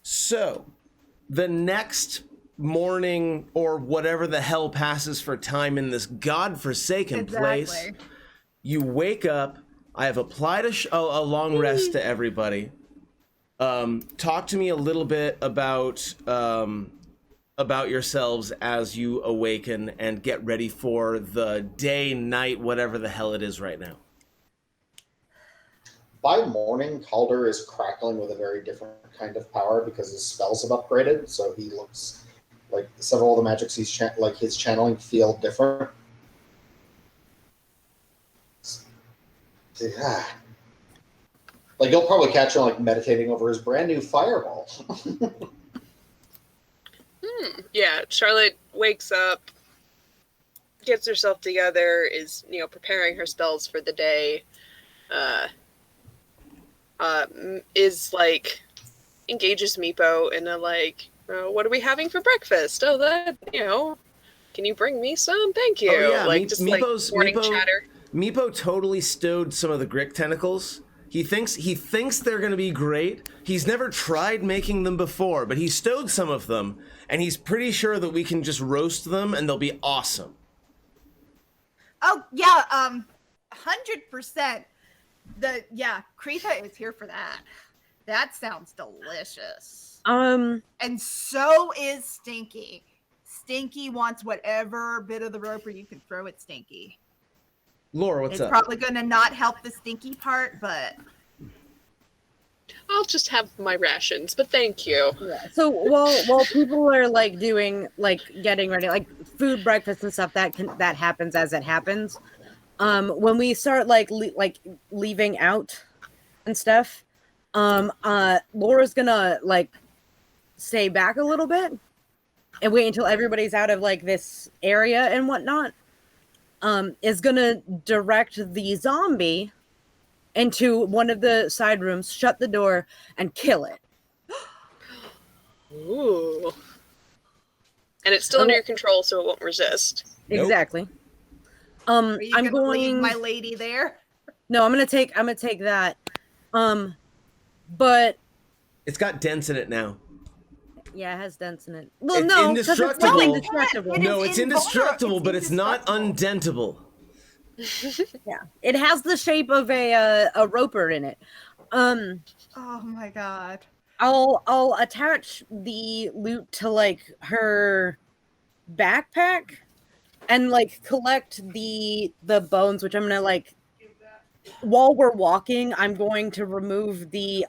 So, the next morning or whatever the hell passes for time in this godforsaken place, you wake up. I have applied a long rest to everybody. Talk to me a little bit about yourselves as you awaken and get ready for the day, night, whatever the hell it is right now. By morning, Calder is crackling with a very different kind of power because his spells have upgraded, so he looks like several of the magics his channeling feel different. Yeah. Like, you'll probably catch him, like, meditating over his brand new fireball. Yeah, Charlotte wakes up, gets herself together, is, preparing her spells for the day, is, like, engages Meepo in a, like, what are we having for breakfast? Oh, that, can you bring me some? Thank you. Oh, yeah. Like, just, Meepo's, like, morning chatter. Meepo totally stowed some of the Grick tentacles. He thinks they're going to be great. He's never tried making them before, but he stowed some of them, and he's pretty sure that we can just roast them and they'll be awesome. Oh, yeah, 100%. Krita is here for that. That sounds delicious. And so is Stinky. Stinky wants whatever bit of the roper you can throw at Stinky. Laura, what's up? It's probably going to not help the Stinky part, but I'll just have my rations, but thank you. Yeah. So while people are like doing like getting ready, like food, breakfast, and stuff, that happens as it happens. When we start like leaving out and stuff, Laura's gonna like stay back a little bit and wait until everybody's out of like this area and whatnot. Is gonna direct the zombie into one of the side rooms, shut the door, and kill it. Ooh. And it's still under your control, so it won't resist. Exactly. Are you I'm going leave my lady there. No, I'm gonna take that. But it's got dents in it now. Yeah, it has dents in it. Well, it's no, indestructible. It's indestructible. No, it's indestructible, but it's not undentable. Yeah, it has the shape of a roper in it. Oh my god. I'll attach the loot to like her backpack and like collect the bones, which I'm gonna like while we're walking, I'm going to remove the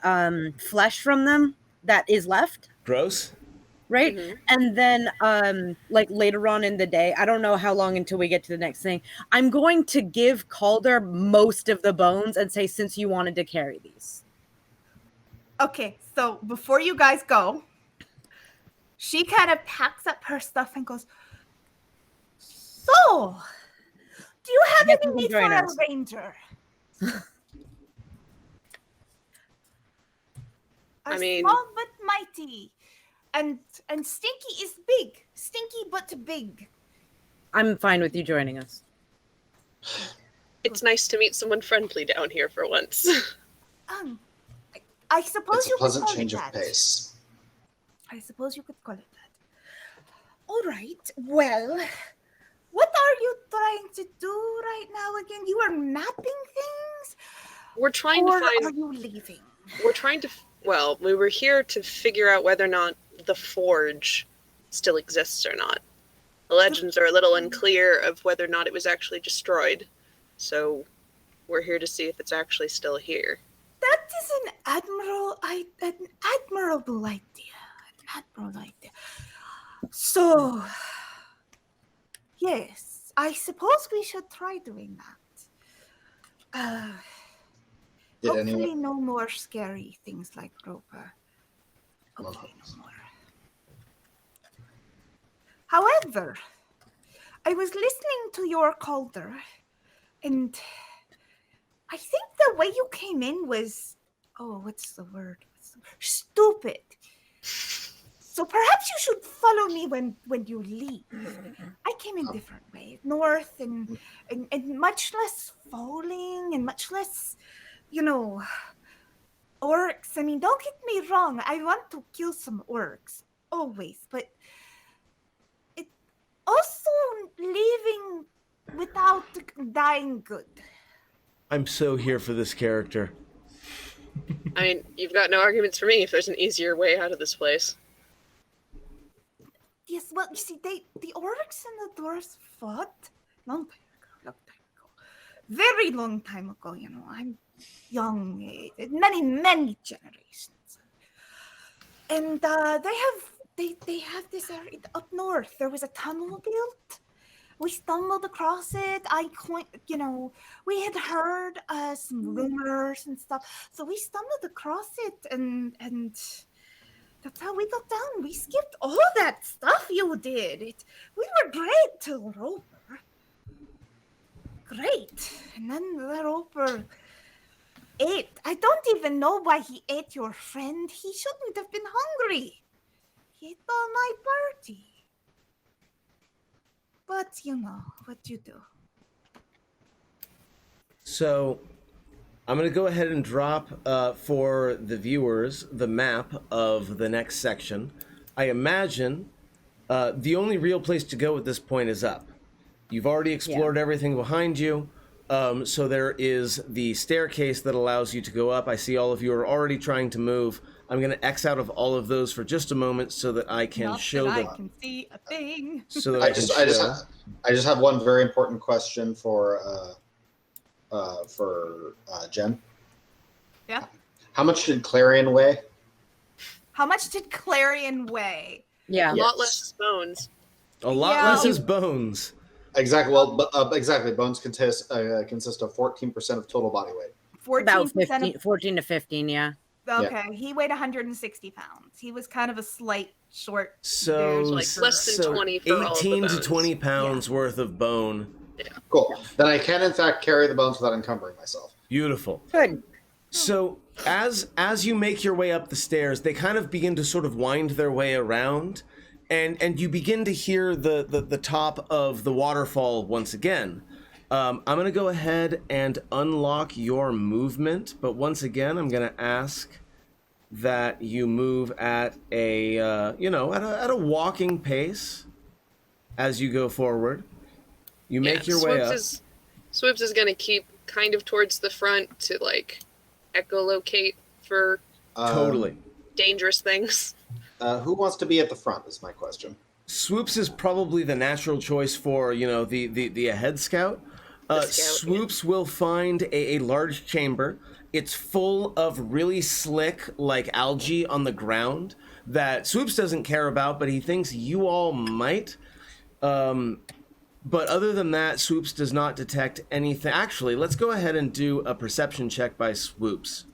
flesh from them that is left. Gross. Right? Mm-hmm. And then like later on in the day, I don't know how long until we get to the next thing, I'm going to give Calder most of the bones and say, since you wanted to carry these. Okay, so before you guys go, she kind of packs up her stuff and goes, so, do you have any need for a ranger? Small but mighty. And Stinky is big. Stinky but big. I'm fine with you joining us. It's nice to meet someone friendly down here for once. I suppose it's a pleasant change of pace. I suppose you could call it that. All right. Well, what are you trying to do right now again? You are mapping things? We're trying to find... Or are you leaving? We're trying to... Well, we were here to figure out whether or not the forge still exists or not. The legends are a little unclear of whether or not it was actually destroyed. So we're here to see if it's actually still here. That is an admirable idea. So, yes, I suppose we should try doing that. Hopefully no more scary things like Roper. Hopefully no more. However, I was listening to your Calder, and I think the way you came in was, what's the word? Stupid. So perhaps you should follow me when you leave. I came in different ways, north and much less falling and much less, orcs. I mean, don't get me wrong. I want to kill some orcs, always. But it also leaving without dying good. I'm so here for this character. I mean, you've got no arguments for me if there's an easier way out of this place. Yes, well, you see, the orcs and the dwarves fought long time ago. Very long time ago, you know. I'm young, many generations. And they have this area up north. There was a tunnel built. We stumbled across it. We had heard some rumors and stuff. So we stumbled across it and that's how we got down. We skipped all that stuff you did. We were great till Roper. Great. And then the Roper ate. I don't even know why he ate your friend. He shouldn't have been hungry. He ate all my party. But, you know, what you do. So, I'm going to go ahead and drop for the viewers the map of the next section. I imagine the only real place to go at this point is up. You've already explored everything behind you. So there is the staircase that allows you to go up. I see all of you are already trying to move. I'm going to X out of all of those for just a moment so that I can show them. I can see a thing. So that I just have one very important question for Jen. Yeah. How much did Clarion weigh? How much did Clarion weigh? Yeah. A lot less bones. A lot less is bones. Exactly. Well, exactly. Bones consist of 14% of total body weight. 14% About 14 to 15, yeah. Okay, Yeah. he weighed 160 pounds. He was kind of a slight, short. So, dude. Like less than 20 for all of the 18 to bones. 20 pounds worth of bone. Cool. Then I can, in fact, carry the bones without encumbering myself. Beautiful. Good. So as you make your way up the stairs, they kind of begin to sort of wind their way around, and you begin to hear the top of the waterfall once again. I'm going to go ahead and unlock your movement, but once again, I'm going to ask that you move at a at a walking pace as you go forward. You make your way up. Swoops is going to keep kind of towards the front to like echolocate for Totally. dangerous things. Who wants to be at the front is my question. Swoops is probably the natural choice for, the head scout. Swoops will find a large chamber. It's full of really slick, like, algae on the ground that Swoops doesn't care about, but he thinks you all might. But other than that, Swoops does not detect anything. Actually, let's go ahead and do a perception check by Swoops.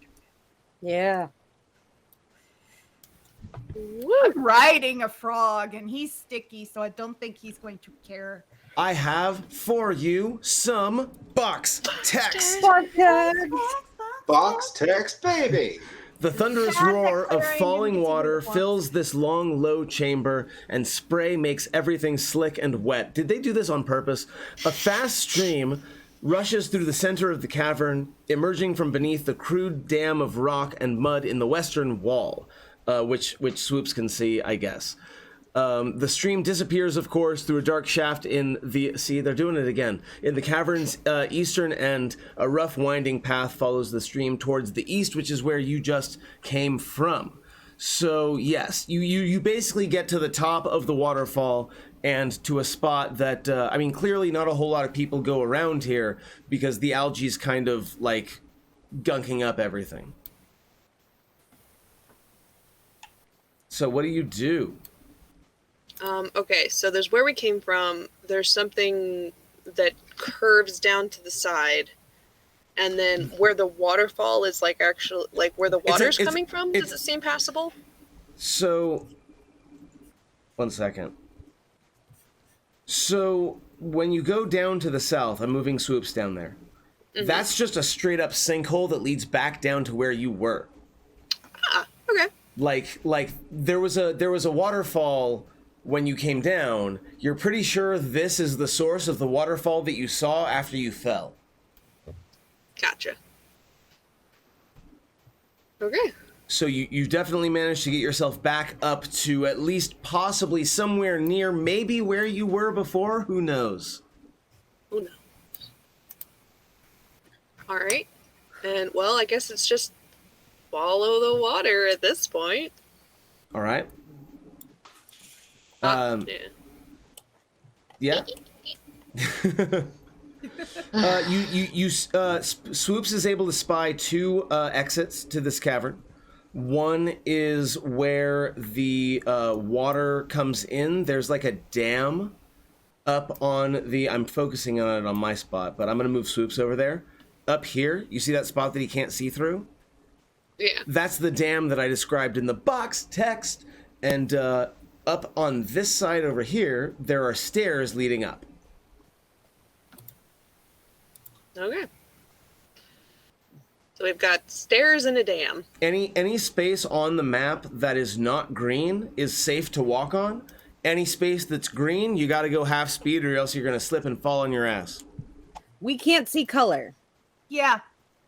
Yeah. I'm riding a frog, and he's sticky, so I don't think he's going to care. I have for you some box text. Box text, baby! The thunderous roar of falling water fills this long, low chamber, and spray makes everything slick and wet. Did they do this on purpose? A fast stream rushes through the center of the cavern, emerging from beneath the crude dam of rock and mud in the western wall, which Swoops can see, I guess. The stream disappears, of course, through a dark shaft in the... See, they're doing it again. In the cavern's eastern end, a rough winding path follows the stream towards the east, which is where you just came from. So, yes, you basically get to the top of the waterfall and to a spot that, clearly not a whole lot of people go around here because the algae's kind of, like, gunking up everything. So what do you do? Okay, so there's where we came from. There's something that curves down to the side, and then where the waterfall is, like, actually, like, where the water's coming from, does it seem passable? So, one second. So, when you go down to the south, I'm moving Swoops down there. Mm-hmm. That's just a straight up sinkhole that leads back down to where you were. Ah, okay. Like there was a waterfall when you came down. You're pretty sure this is the source of the waterfall that you saw after you fell. Gotcha. Okay. So you definitely managed to get yourself back up to at least possibly somewhere near maybe where you were before. Who knows? Oh no. All right. And well, I guess it's just follow the water at this point. All right. Yeah. Swoops is able to spy two exits to this cavern. One is where the water comes in. There's like a dam up on the... I'm focusing on it on my spot, but I'm going to move Swoops over there. Up here, you see that spot that he can't see through? Yeah. That's the dam that I described in the box text. And up on this side over here, there are stairs leading up. Okay. So we've got stairs and a dam. Any space on the map that is not green is safe to walk on. Any space that's green, you got to go half speed or else you're going to slip and fall on your ass. We can't see color. Yeah.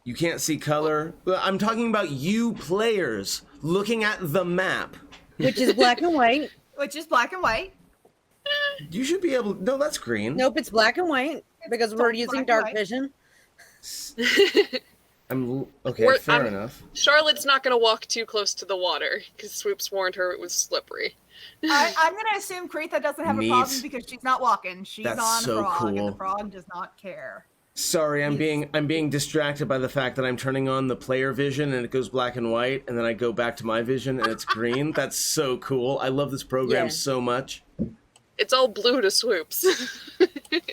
You can't see color. I'm talking about you players looking at the map. Which is black and white. Which is black and white. You should be able... No, that's green. Nope, it's black and white because we're using dark vision. Okay, fair enough. Charlotte's not going to walk too close to the water because Swoops warned her it was slippery. I'm going to assume Kretha doesn't have a problem because she's not walking. She's That's on so a frog, cool. and the frog does not care. Sorry, I'm being distracted by the fact that I'm turning on the player vision and it goes black and white, and then I go back to my vision and it's green. That's so cool. I love this program so much. It's all blue to Swoops.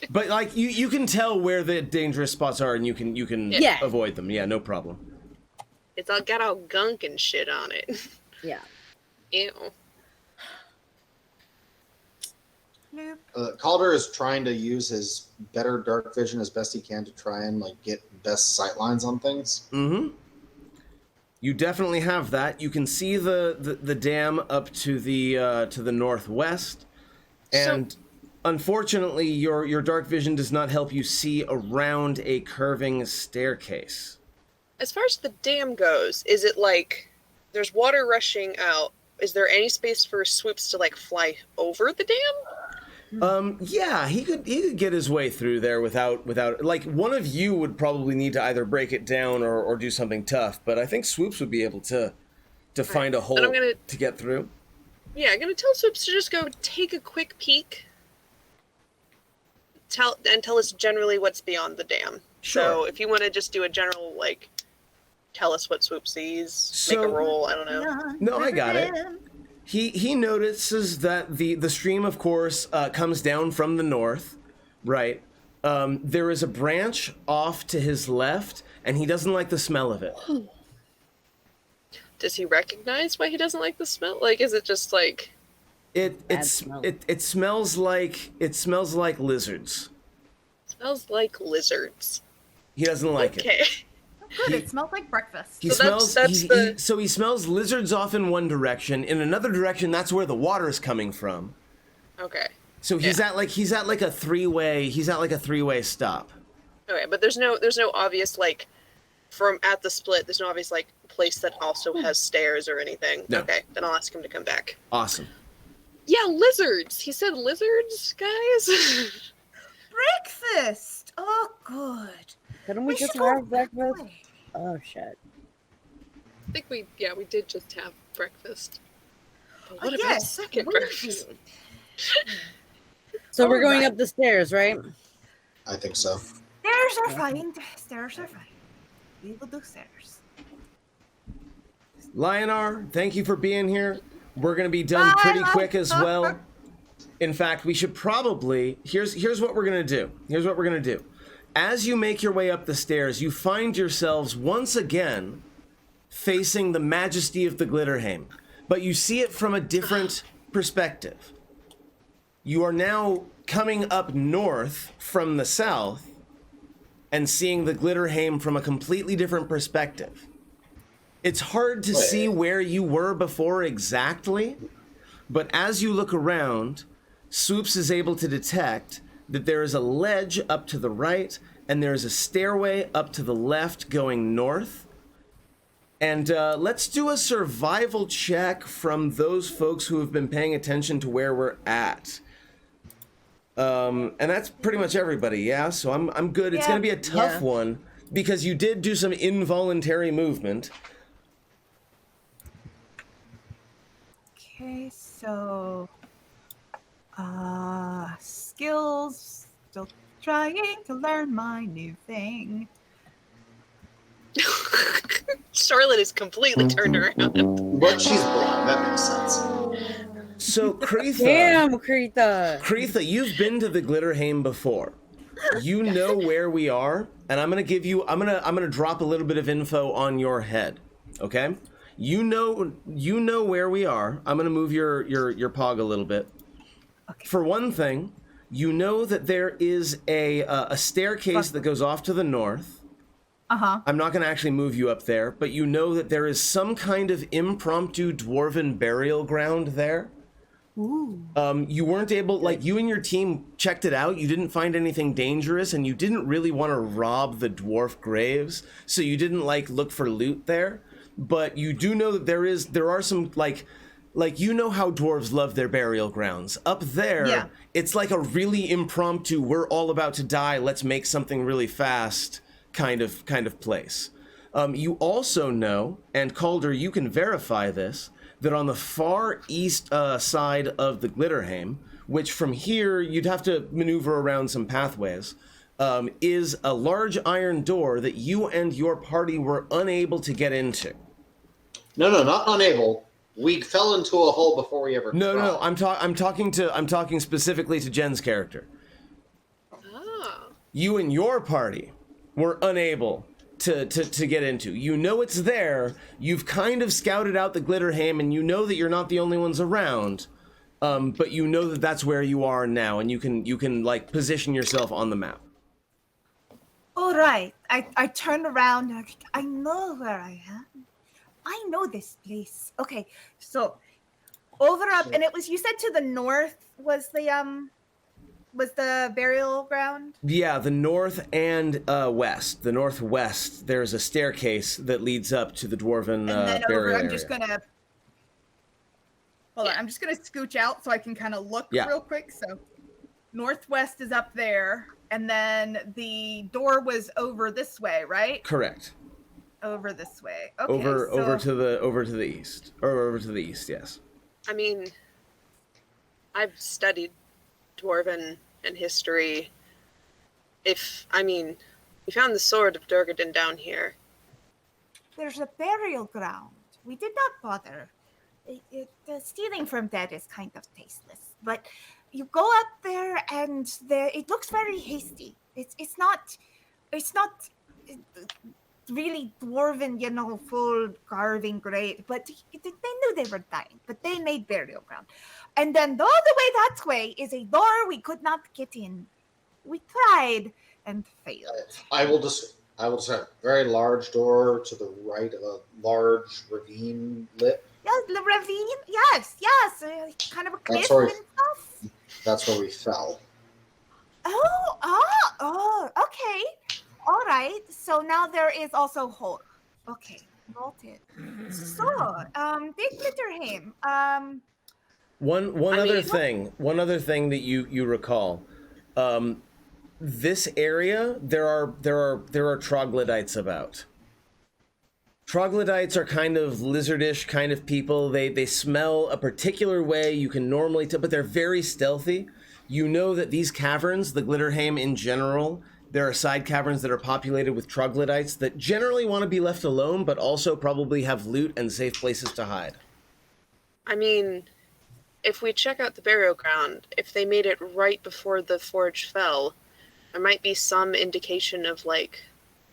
But like you can tell where the dangerous spots are and you can avoid them. Yeah, no problem. It's all got all gunk and shit on it. Yeah. Ew. Nope. Calder is trying to use his better dark vision as best he can to try and like get best sight lines on things. Mm-hmm. You definitely have that. You can see the dam up to the northwest, and unfortunately, your dark vision does not help you see around a curving staircase. As far as the dam goes, is it like there's water rushing out? Is there any space for Swoops to like fly over the dam? Yeah, he could get his way through there without like one of you would probably need to either break it down or do something tough, but I think Swoops would be able to find a hole to get through. Yeah, I'm gonna tell Swoops to just go take a quick peek. Tell us generally what's beyond the dam. Sure. So if you want to just do a general like, tell us what Swoops sees, make a roll. I don't know. No, I got it. He notices that the stream, of course, comes down from the north, right? There is a branch off to his left, and he doesn't like the smell of it. Does he recognize why he doesn't like the smell? Like, is it just like it smells like lizards. Smells like lizards. He doesn't like it. Okay. Good, it smells like breakfast. He smells lizards off in one direction. In another direction, that's where the water is coming from. Okay. So he's at a three-way stop. Okay, but there's no obvious like from at the split. There's no obvious like place that also has stairs or anything. No. Okay, then I'll ask him to come back. Awesome. Yeah, lizards. He said lizards, guys. Breakfast. Oh, good. Couldn't we just have breakfast? Oh shit. I think we did just have breakfast. But what about yes, second we breakfast? did. So we're going up the stairs, right? I think so. Stairs are fine. Stairs are fine. We will do stairs. Lionar, thank you for being here. We're going to be done pretty quick as well. In fact, we should probably... Here's what we're going to do. As you make your way up the stairs, you find yourselves once again facing the majesty of the Glitterhame, but you see it from a different perspective. You are now coming up north from the south and seeing the Glitterhame from a completely different perspective. It's hard to see where you were before exactly, but as you look around, Swoops is able to detect that there is a ledge up to the right and there is a stairway up to the left going north. And let's do a survival check from those folks who have been paying attention to where we're at. And that's pretty much everybody, yeah? So I'm good. It's Yeah. going to be a tough one because you did do some involuntary movement. Okay, so skills, still trying to learn my new thing. Charlotte is completely turned around. But she's blind. That makes sense. So Kreetha, Damn, Kreetha. you've been to the Glitterhame before. You know where we are, and I'm gonna give you. I'm gonna drop a little bit of info on your head. Okay, you know where we are. I'm gonna move your pog a little bit. Okay. For one thing, you know that there is a staircase that goes off to the north. I'm not going to actually move you up there, but you know that there is some kind of impromptu dwarven burial ground there. Ooh. You weren't able, like, you and your team checked it out. You didn't find anything dangerous, and you didn't really want to rob the dwarf graves, so you didn't, like, look for loot there. But you do know that there are some, like you know how dwarves love their burial grounds. Up there, it's like a really impromptu, we're all about to die, let's make something really fast kind of place. You also know, and Calder, you can verify this, that on the far east side of the Glitterhame, which from here you'd have to maneuver around some pathways, is a large iron door that you and your party were unable to get into. No, not unable. We fell into a hole before we ever. No. I'm talking specifically to Jen's character. Oh. You and your party were unable to get into. You know it's there. You've kind of scouted out the Glitterhame, and you know that you're not the only ones around. But you know that that's where you are now, and you can like position yourself on the map. All right. I turn around. And I know where I am. I know this place. Okay, so over up, and it was, you said to the north was the burial ground? Yeah, the north and west. The northwest, there's a staircase that leads up to the dwarven burial area. I'm just gonna hold on. I'm just gonna scooch out so I can kind of look real quick. So northwest is up there, and then the door was over this way, right? Correct. Over this way. Okay. Over to the east, or over to the east. Yes. I mean, I've studied Dwarven and history. We found the sword of Durgadin down here. There's a burial ground. We did not bother. The stealing from dead is kind of tasteless. But you go up there, and it looks very hasty. It's not really dwarven, full carving, great. But they knew they were dying. But they made burial ground. And then all the way that way is a door we could not get in. We tried and failed. I will just have a very large door to the right of a large ravine lip. Yes, the ravine. Yes. Kind of a cliff where and stuff. That's where we fell. Oh, okay. All right. So now there is also hole. Okay, noted. So, Big Glitterhame. One other thing that you recall. This area, there are troglodytes about. Troglodytes are kind of lizardish kind of people. They smell a particular way. You can normally tell, but they're very stealthy. You know that these caverns, the Glitterhame in general, there are side caverns that are populated with troglodytes that generally want to be left alone, but also probably have loot and safe places to hide. I mean, if we check out the burial ground, if they made it right before the forge fell, there might be some indication of, like,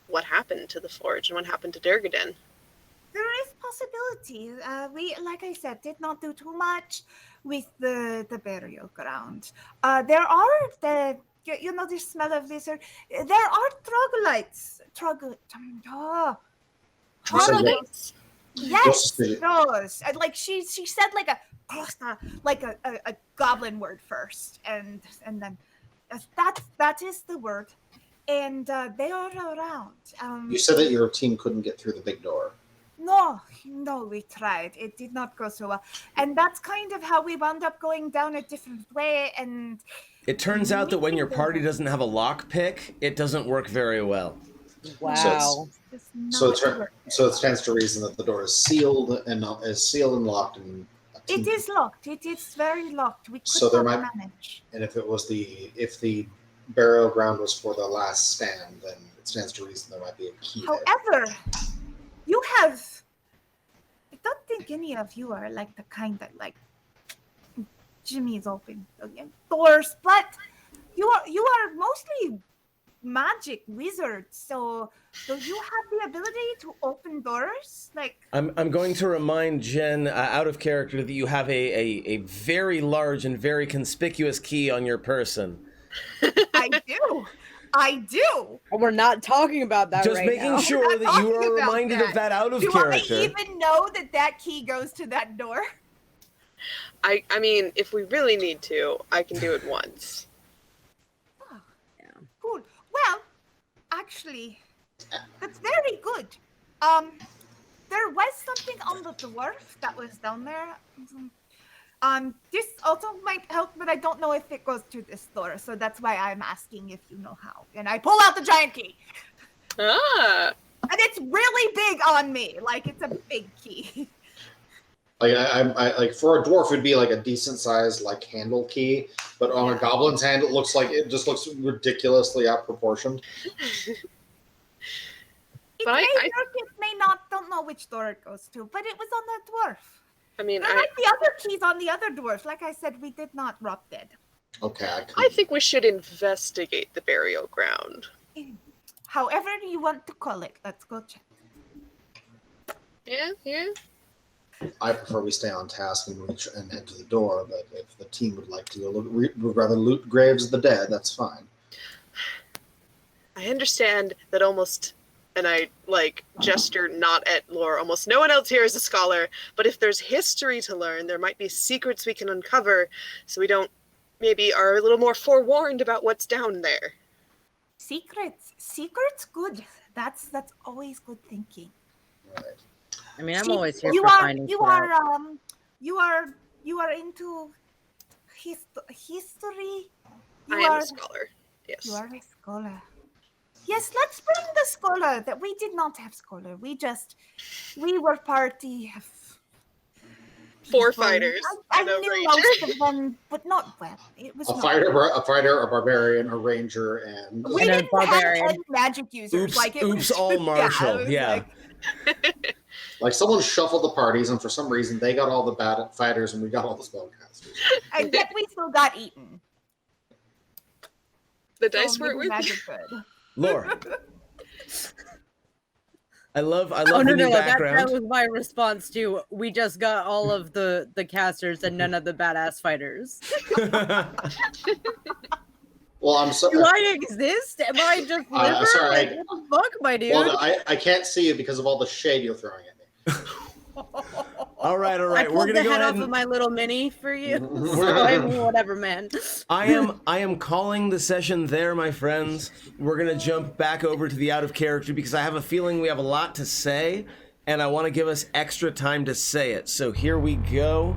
what happened to the forge and what happened to Durgadin. There is possibility. We, like I said, did not do too much with the burial ground. There are the smell of lizard. There are troglodytes. Troglodytes. Yes, those. Like she said, like a goblin word first, and then that is the word. And they are around. You said that your team couldn't get through the big door. No, we tried. It did not go so well. And that's kind of how we wound up going down a different way. And It turns out that when your party doesn't have a lockpick, it doesn't work very well. Wow. So it stands to reason that the door is sealed and locked. And it is locked. It is very locked. We could So there not might- manage. And if the burial ground was for the last stand, then it stands to reason there might be a key there. However, you have. I don't think any of you are like the kind that like Jimmy's open doors, but you are mostly magic wizards. So do you have the ability to open doors? Like I'm going to remind Jen, out of character, that you have a very large and very conspicuous key on your person. I do. We're not talking about that Just right making now. sure that you talking are about reminded that. of that out of Do character. I even know that key goes to that door? I mean, if we really need to, I can do it once. Cool. Well, actually, that's very good. There was something on the dwarf that was down there. This also might help, but I don't know if it goes to this door, so that's why I'm asking if you know how. And I pull out the giant key. Ah. And it's really big on me, like it's a big key. Like I like for a dwarf, it'd be like a decent sized like handle key, but on a goblin's hand, it looks ridiculously out proportioned. It But may I- work, it may not. Don't know which door it goes to, but it was on that dwarf. I mean, There might be other keys on the other dwarf. Like I said, we did not rob dead. Okay. I think we should investigate the burial ground. However you want to call it, let's go check. Yeah. I prefer we stay on task and head to the door, but if the team would like to would rather loot graves of the dead, that's fine. I understand that almost, and I gesture not at lore, almost no one else here is a scholar, but if there's history to learn, there might be secrets we can uncover, so we don't maybe are a little more forewarned about what's down there. Secrets, good. That's always good thinking. Right. I mean, I'm See, always here you for are finding you stuff. are you are into history. I am a scholar. Yes. You are a scholar. Yes, let's bring the scholar. That we did not have scholar. We were party of 4 people. fighters. I and a knew ranger. most of them, but not well. It was A not fighter, well. a barbarian, a ranger, and We And a didn't barbarian. have any magic users. Oops, all martial. Yeah. like someone shuffled the parties, and for some reason they got all the bad fighters, and we got all the spellcasters. And yet we still got eaten. The dice So weren't maybe with magic good. Laura. I love Oh the no, new that background. was my response to we just got all of the casters and none of the badass fighters. Well, I'm sorry. Do I exist? Am I just liver? sorry, Like, what the fuck, my dude? Well, I can't see you because of all the shade you're throwing at me. all right. I We're pulled gonna the go head ahead off of and my little mini for you. So I mean, whatever, man. I am calling the session there, my friends. We're gonna jump back over to the out of character because I have a feeling we have a lot to say, and I want to give us extra time to say it. So here we go.